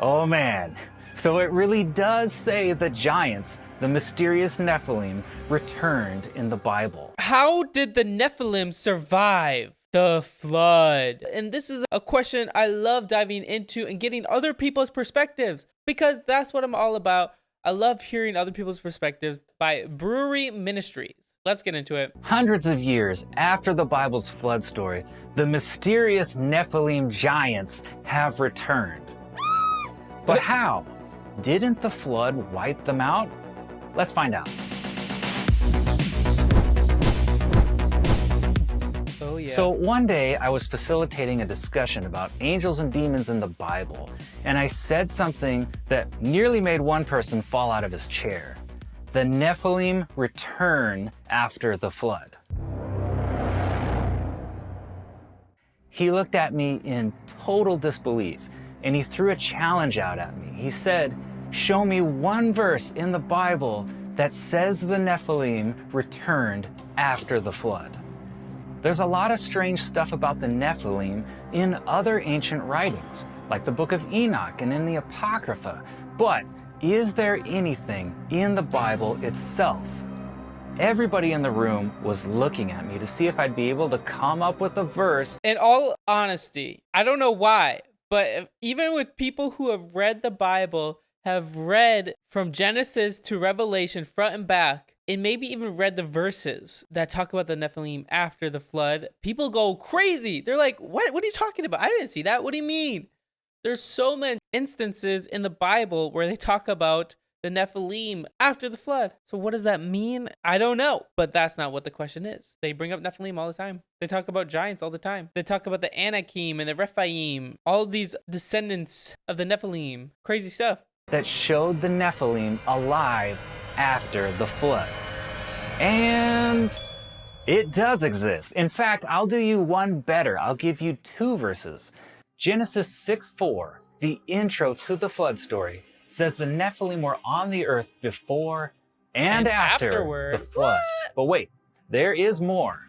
Oh man, so it really does say the giants, the mysterious Nephilim, returned in the Bible. How did the Nephilim survive the flood? And this is a question I love diving into and getting other people's perspectives, because that's what I'm all about. I love hearing other people's perspectives by Brewery Ministries. Let's get into it. Hundreds of years after the Bible's flood story, the mysterious Nephilim giants have returned. But how? Didn't the flood wipe them out? Let's find out. Oh yeah. So one day I was facilitating a discussion about angels and demons in the Bible, and I said something that nearly made one person fall out of his chair. The Nephilim return after the flood. He looked at me in total disbelief, and he threw a challenge out at me. He said, "Show me one verse in the Bible that says the Nephilim returned after the flood." There's a lot of strange stuff about the Nephilim in other ancient writings, like the book of Enoch and in the Apocrypha, but is there anything in the Bible itself? Everybody in the room was looking at me to see if I'd be able to come up with a verse. In all honesty, I don't know why, but even with people who have read the Bible, have read from Genesis to Revelation front and back, and maybe even read the verses that talk about the Nephilim after the flood, people go crazy. They're like, what are you talking about? I didn't see that. What do you mean? There's so many instances in the Bible where they talk about the Nephilim after the flood. So what does that mean? I don't know, but that's not what the question is. They bring up Nephilim all the time. They talk about giants all the time. They talk about the Anakim and the Rephaim, all of these descendants of the Nephilim. Crazy stuff. That showed the Nephilim alive after the flood. And it does exist. In fact, I'll do you one better. I'll give you two verses. Genesis 6:4, the intro to the flood story, says the Nephilim were on the earth before and after afterward. the flood. But wait, there is more.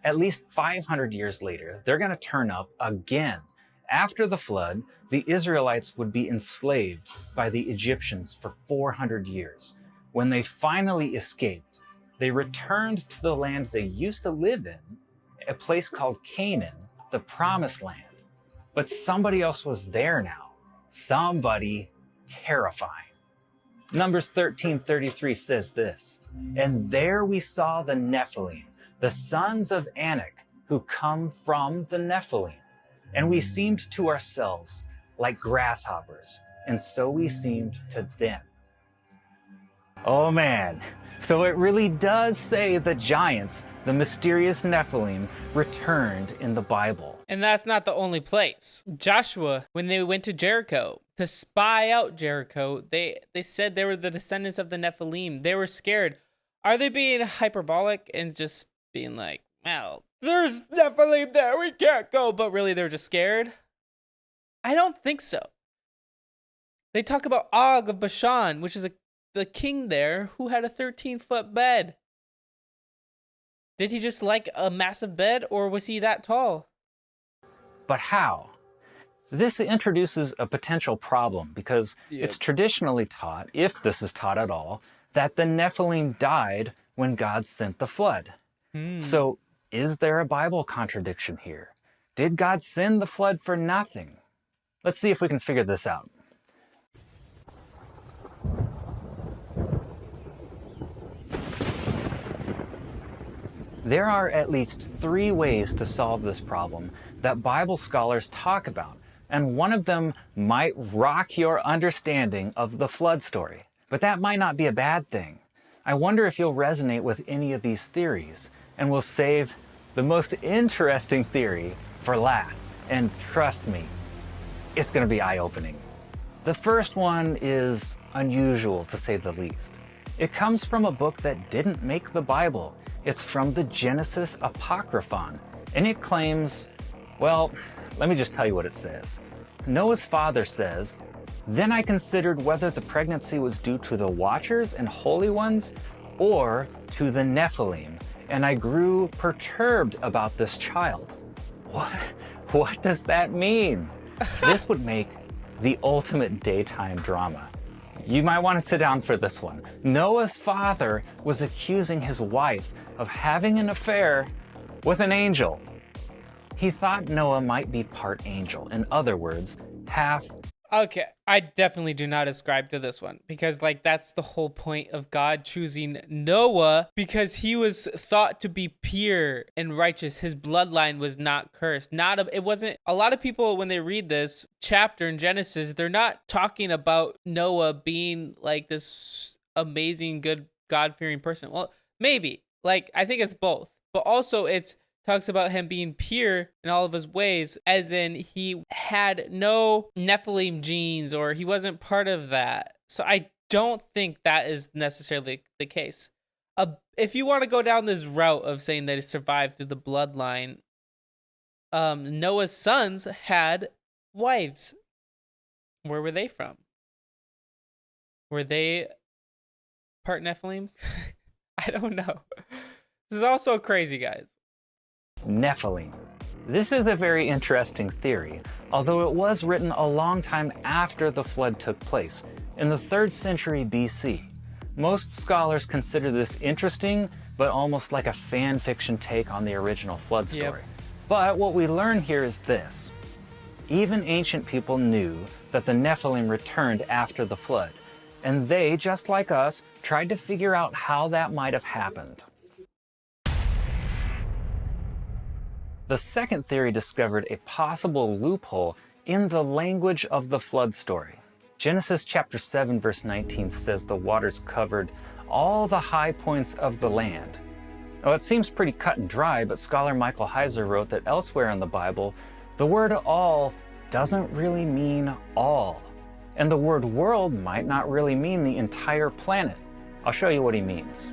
At least 500 years later, they're going to turn up again. After the flood, the Israelites would be enslaved by the Egyptians for 400 years. When they finally escaped, they returned to the land they used to live in, a place called Canaan, the Promised Land. But somebody else was there now. Somebody terrifying. Numbers 13:33 says this, "And there we saw the Nephilim, the sons of Enoch, who come from the Nephilim. And we seemed to ourselves like grasshoppers, and so we seemed to them." Oh man, so it really does say the giants, the mysterious Nephilim, returned in the Bible. And that's not the only place. Joshua, when they went to Jericho to spy out Jericho, they said they were the descendants of the Nephilim. They were scared. Are they being hyperbolic and just being like, well, there's Nephilim there, we can't go, but really they're just scared? I don't think so. They talk about Og of Bashan, which is the king there who had a 13-foot bed. Did he just like a massive bed, or was he that tall? But how? This introduces a potential problem because it's traditionally taught, if this is taught at all, that the Nephilim died when God sent the flood. So is there a Bible contradiction here? Did God send the flood for nothing? Let's see if we can figure this out. There are at least 3 ways to solve this problem that Bible scholars talk about, and one of them might rock your understanding of the flood story. But that might not be a bad thing. I wonder if you'll resonate with any of these theories, and we'll save the most interesting theory for last. And trust me, it's going to be eye-opening. The first one is unusual, to say the least. It comes from a book that didn't make the Bible. It's from the Genesis Apocryphon, and it claims, well, let me just tell you what it says. Noah's father says, "Then I considered whether the pregnancy was due to the Watchers and Holy Ones or to the Nephilim, and I grew perturbed about this child." What does that mean? This would make the ultimate daytime drama. You might want to sit down for this one. Noah's father was accusing his wife of having an affair with an angel. He thought Noah might be part angel. In other words, half. Okay, I definitely do not ascribe to this one because, like, that's the whole point of God choosing Noah because he was thought to be pure and righteous. His bloodline was not cursed. It wasn't. A lot of people, when they read this chapter in Genesis, they're not talking about Noah being like this amazing, good, God-fearing person. Well, maybe. Like, I think it's both, but also it's talks about him being pure in all of his ways, as in he had no Nephilim genes or he wasn't part of that. So I don't think that is necessarily the case. If you want to go down this route of saying that he survived through the bloodline, Noah's sons had wives. Where were they from? Were they part Nephilim? I don't know. This is also crazy, guys. Nephilim. This is a very interesting theory, although it was written a long time after the flood took place, in the 3rd century BC. Most scholars consider this interesting, but almost like a fan fiction take on the original flood story. Yep. But what we learn here is this. Even ancient people knew that the Nephilim returned after the flood, and they, just like us, tried to figure out how that might have happened. The second theory discovered a possible loophole in the language of the flood story. Genesis chapter 7 verse 19 says the waters covered all the high points of the land. Well, it seems pretty cut and dry, but scholar Michael Heiser wrote that elsewhere in the Bible, the word all doesn't really mean all. And the word world might not really mean the entire planet. I'll show you what he means.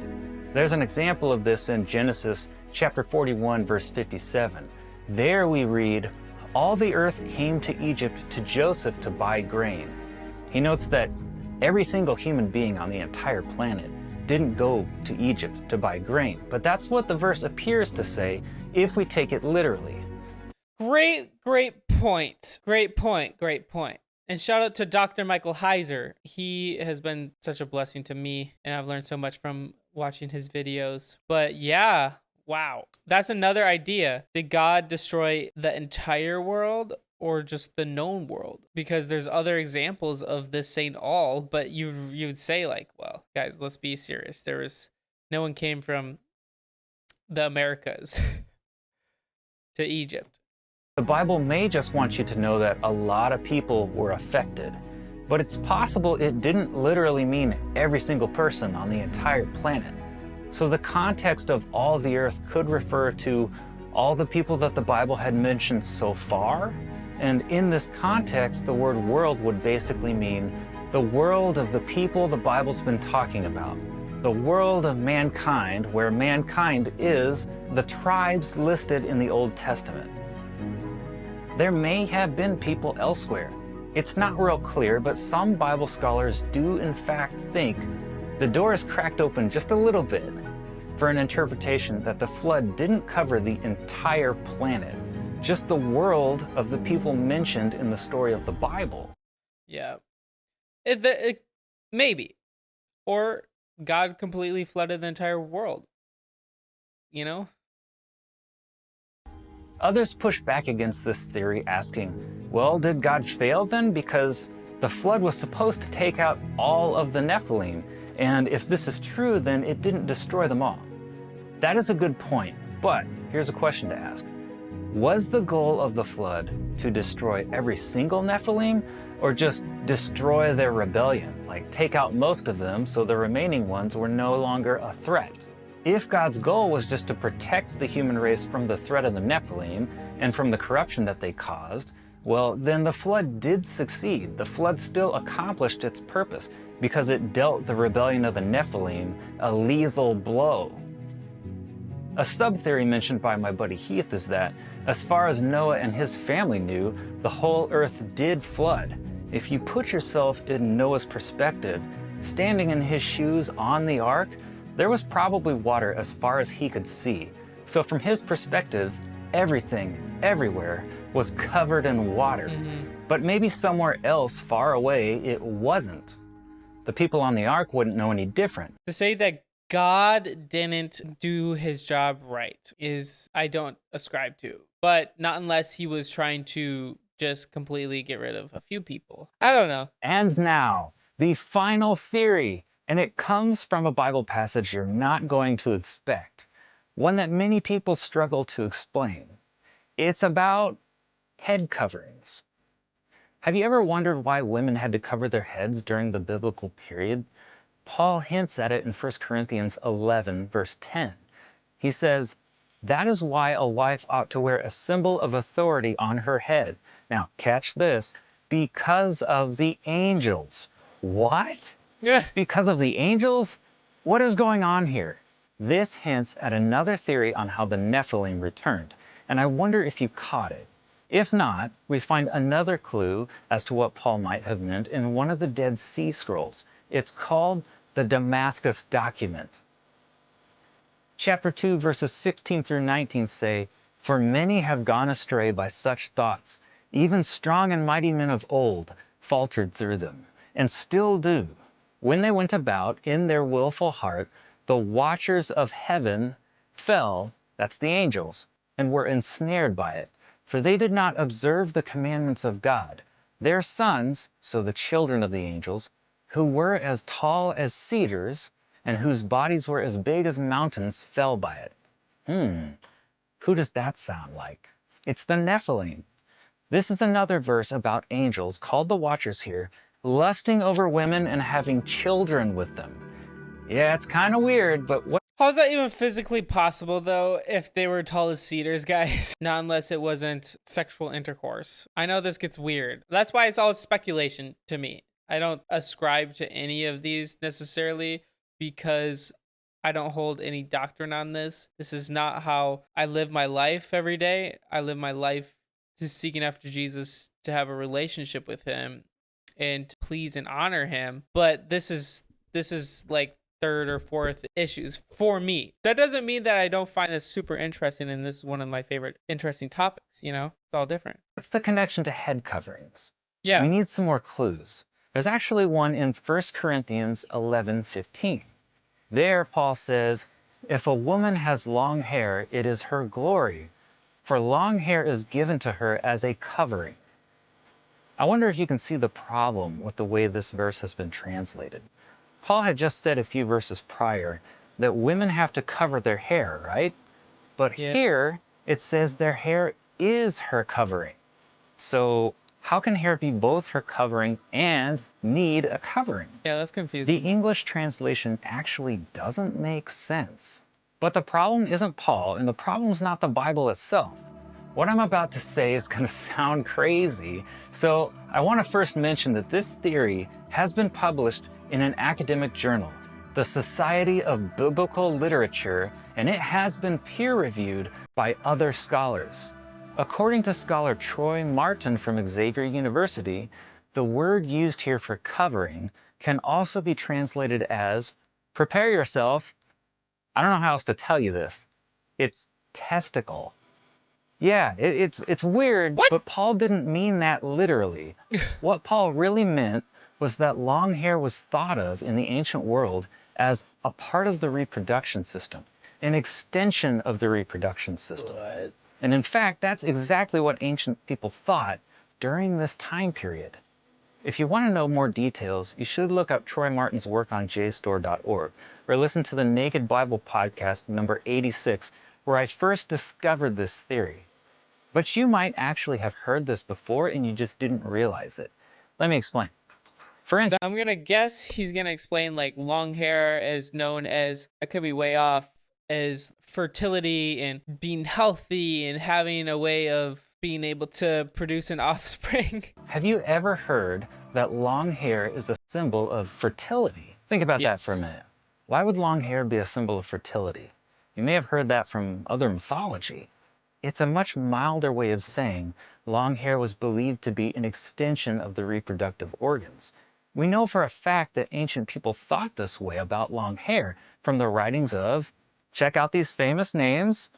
There's an example of this in Genesis chapter 41 verse 57. There we read, all the earth came to Egypt to Joseph to buy grain. He notes that every single human being on the entire planet didn't go to Egypt to buy grain, but that's what the verse appears to say if we take it literally. Great point. Great point. And shout out to Dr. Michael Heiser. He has been such a blessing to me, and I've learned so much from watching his videos. But yeah, wow. That's another idea. Did God destroy the entire world or just the known world? Because there's other examples of this saying all, but you'd say like, well, guys, let's be serious. No one came from the Americas to Egypt. The Bible may just want you to know that a lot of people were affected, but it's possible it didn't literally mean every single person on the entire planet. So the context of all the earth could refer to all the people that the Bible had mentioned so far, and in this context, the word world would basically mean the world of the people the Bible's been talking about, the world of mankind, where mankind is the tribes listed in the Old Testament. There may have been people elsewhere. It's not real clear, but some Bible scholars do in fact think the door is cracked open just a little bit for an interpretation that the flood didn't cover the entire planet, just the world of the people mentioned in the story of the Bible. Yeah. Maybe. Or God completely flooded the entire world. You know? Others push back against this theory, asking, well, did God fail then? Because the flood was supposed to take out all of the Nephilim, and if this is true, then it didn't destroy them all. That is a good point, but here's a question to ask. Was the goal of the flood to destroy every single Nephilim, or just destroy their rebellion, like take out most of them so the remaining ones were no longer a threat? If God's goal was just to protect the human race from the threat of the Nephilim and from the corruption that they caused, well, then the flood did succeed. The flood still accomplished its purpose because it dealt the rebellion of the Nephilim a lethal blow. A sub-theory mentioned by my buddy Heath is that, as far as Noah and his family knew, the whole earth did flood. If you put yourself in Noah's perspective, standing in his shoes on the ark, there was probably water as far as he could see. So from his perspective, everything, everywhere, was covered in water. But maybe somewhere else far away it wasn't. The people on the ark wouldn't know any different. To say that God didn't do his job right is, I don't ascribe to, but not unless he was trying to just completely get rid of a few people. I don't know. And now, the final theory, and it comes from a Bible passage you're not going to expect, one that many people struggle to explain. It's about head coverings. Have you ever wondered why women had to cover their heads during the biblical period? Paul hints at it in 1 Corinthians 11, verse 10. He says, "That is why a wife ought to wear a symbol of authority on her head." Now, catch this, because of the angels. What? Yeah. Because of the angels? What is going on here? This hints at another theory on how the Nephilim returned, and I wonder if you caught it. If not, we find another clue as to what Paul might have meant in one of the Dead Sea Scrolls. It's called the Damascus document. Chapter 2, verses 16 through 19 say, "For many have gone astray by such thoughts. Even strong and mighty men of old faltered through them, and still do. When they went about in their willful heart, the watchers of heaven fell," that's the angels, "and were ensnared by it. For they did not observe the commandments of God. Their sons," so the children of the angels, "who were as tall as cedars, and whose bodies were as big as mountains, fell by it." Who does that sound like? It's the Nephilim. This is another verse about angels, called the Watchers here, lusting over women and having children with them. Yeah, it's kind of weird, but what? How's that even physically possible, though, if they were tall as cedars, guys? Not unless it wasn't sexual intercourse. I know this gets weird. That's why it's all speculation to me. I don't ascribe to any of these necessarily because I don't hold any doctrine on this. This is not how I live my life every day. I live my life just seeking after Jesus, to have a relationship with him and to please and honor him. But this is like third or fourth issues for me. That doesn't mean that I don't find this super interesting, and this is one of my favorite interesting topics, you know? It's all different. What's the connection to head coverings? Yeah. We need some more clues. There's actually one in 1 Corinthians 11:15. There, Paul says, "If a woman has long hair, it is her glory, for long hair is given to her as a covering." I wonder if you can see the problem with the way this verse has been translated. Paul had just said a few verses prior that women have to cover their hair, right? But Yes. here it says their hair is her covering. So how can hair be both her covering and need a covering? Yeah, that's confusing. The English translation actually doesn't make sense. But the problem isn't Paul, and the problem's not the Bible itself. What I'm about to say is going to sound crazy, so I want to first mention that this theory has been published in an academic journal, the Society of Biblical Literature, and it has been peer-reviewed by other scholars. According to scholar Troy Martin from Xavier University, the word used here for covering can also be translated as, prepare yourself, I don't know how else to tell you this, it's testicle. Yeah, it's weird, What? but Paul didn't mean that literally. What Paul really meant was that long hair was thought of in the ancient world as a part of the reproduction system, an extension of the reproduction system. What? And in fact, that's exactly what ancient people thought during this time period. If you want to know more details, you should look up Troy Martin's work on JSTOR.org, or listen to the Naked Bible podcast number 86, where I first discovered this theory. But you might actually have heard this before and you just didn't realize it. Let me explain. For instance, I'm gonna guess he's gonna explain like long hair is known as, I could be way off, as fertility and being healthy and having a way of being able to produce an offspring. have you ever heard that long hair is a symbol of fertility? Think about that for a minute. Why would long hair be a symbol of fertility? You may have heard that from other mythology. It's a much milder way of saying long hair was believed to be an extension of the reproductive organs. We know for a fact that ancient people thought this way about long hair from the writings of, check out these famous names,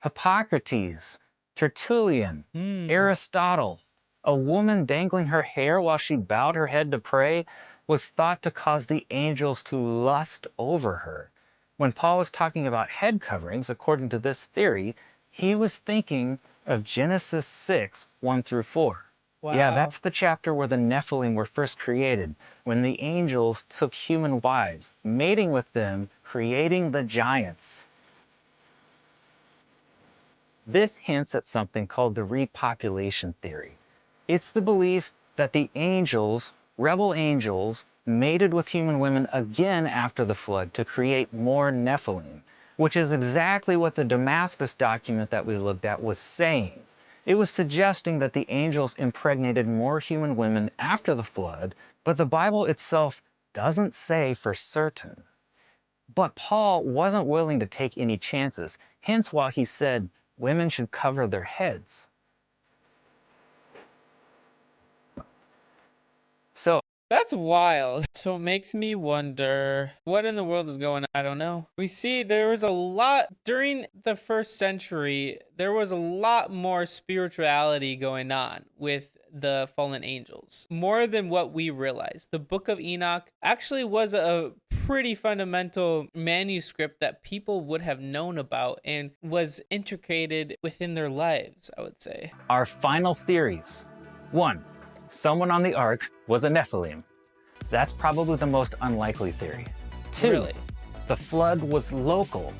Hippocrates, Tertullian, Aristotle. A woman dangling her hair while she bowed her head to pray was thought to cause the angels to lust over her. When Paul was talking about head coverings, according to this theory, he was thinking of Genesis 6, 1 through 4. Wow. Yeah, that's the chapter where the Nephilim were first created, when the angels took human wives, mating with them, creating the giants. This hints at something called the repopulation theory. It's the belief that the angels, rebel angels, mated with human women again after the flood to create more Nephilim, which is exactly what the Damascus document that we looked at was saying. It was suggesting that the angels impregnated more human women after the flood, but the Bible itself doesn't say for certain. But Paul wasn't willing to take any chances, hence why he said women should cover their heads. So That's wild. So it makes me wonder what in the world is going on. I don't know. We see there was a lot during the first century, there was a lot more spirituality going on with the fallen angels, more than what we realized. The book of Enoch actually was a pretty fundamental manuscript that people would have known about and was integrated within their lives, I would say. our final theories. 1. Someone on the ark was a Nephilim. That's probably the most unlikely theory. 2. Really? The flood was local.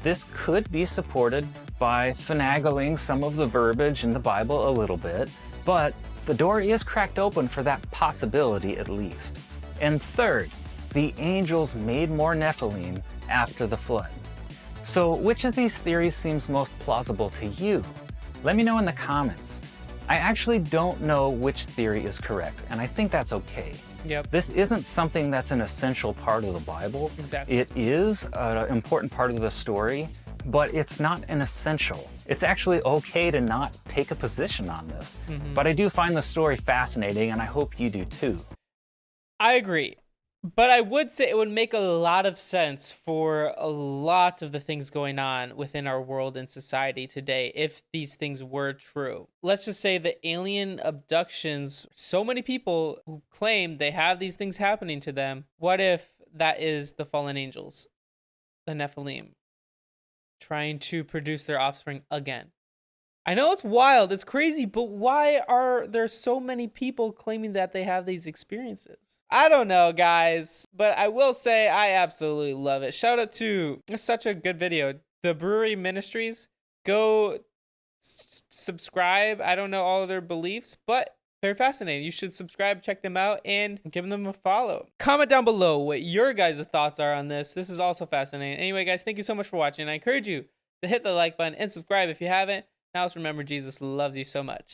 This could be supported by finagling some of the verbiage in the Bible a little bit, but the door is cracked open for that possibility at least. And 3rd, the angels made more Nephilim after the flood. So which of these theories seems most plausible to you? Let me know in the comments. I actually don't know which theory is correct, and I think that's okay. Yep. This isn't something that's an essential part of the Bible. Exactly. It is an important part of the story, but it's not an essential. It's actually okay to not take a position on this. But I do find the story fascinating, and I hope you do too. I agree. But I would say it would make a lot of sense for a lot of the things going on within our world and society today if these things were true. Let's just say the alien abductions, so many people who claim they have these things happening to them. What if that is the fallen angels, the Nephilim, trying to produce their offspring again? I know it's wild, it's crazy, but why are there so many people claiming that they have these experiences? I don't know, guys, but I will say I absolutely love it. Shout out to, it's such a good video, the Brewery Ministries. Go subscribe. I don't know all of their beliefs, but they're fascinating. You should subscribe, check them out, and give them a follow. Comment down below what your guys' thoughts are on this. This is also fascinating. Anyway, guys, thank you so much for watching. I encourage you to hit the like button and subscribe if you haven't. Now, just remember, Jesus loves you so much.